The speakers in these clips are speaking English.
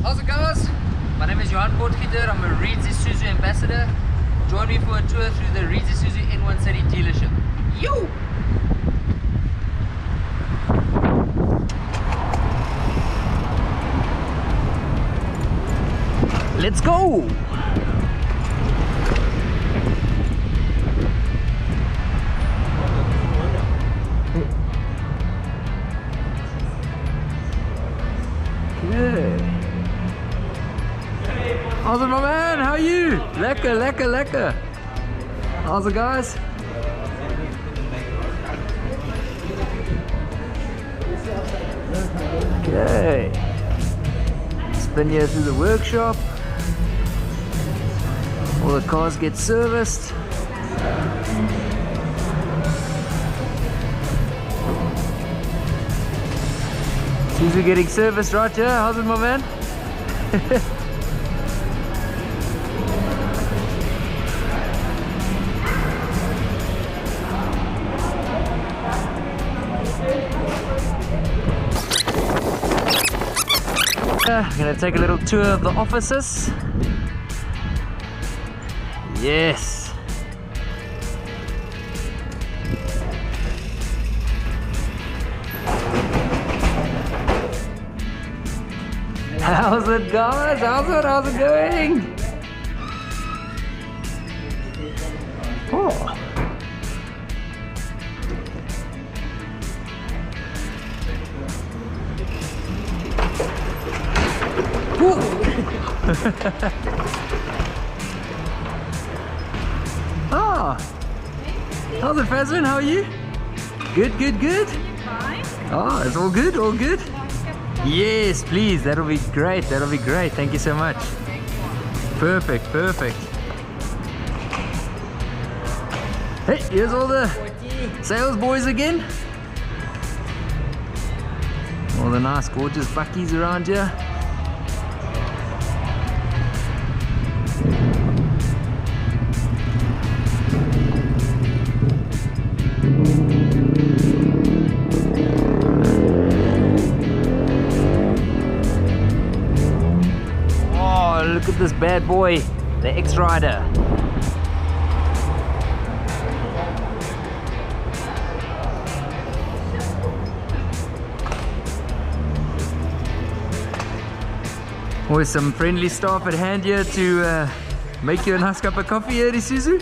How's it guys? My name is Johan Potgieter. I'm a REEDS Isuzu ambassador. Join me for a tour through the REEDS Isuzu N1 City dealership. Yo! Let's go! Okay. How's it, my man? How are you? Lekker, lekker, lekker. How's it, guys? Okay. Spin here through the workshop. All the cars get serviced. Isuzu getting serviced right here. How's it, my man? I'm gonna take a little tour of the offices. Yes. How's it, guys? How's it going? Oh. Ah, how's it, Fazlin? How are you? Good, good, good. Ah, it's all good, all good. Yes, please. That'll be great. That'll be great. Thank you so much. Perfect, perfect. Hey, here's all the sales boys again. All the nice, gorgeous bakkies around here. Look at this bad boy, the X-Rider. Always some friendly staff at hand here to make you a nice cup of coffee here at Isuzu.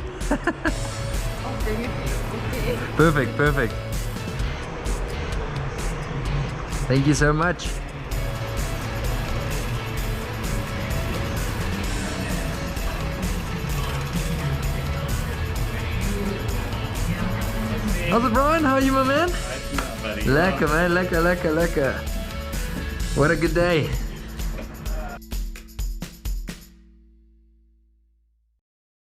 Perfect, perfect. Thank you so much. How's it, Brian? How are you, my man? Lekker, man. Lekker, lekker, lekker. What a good day.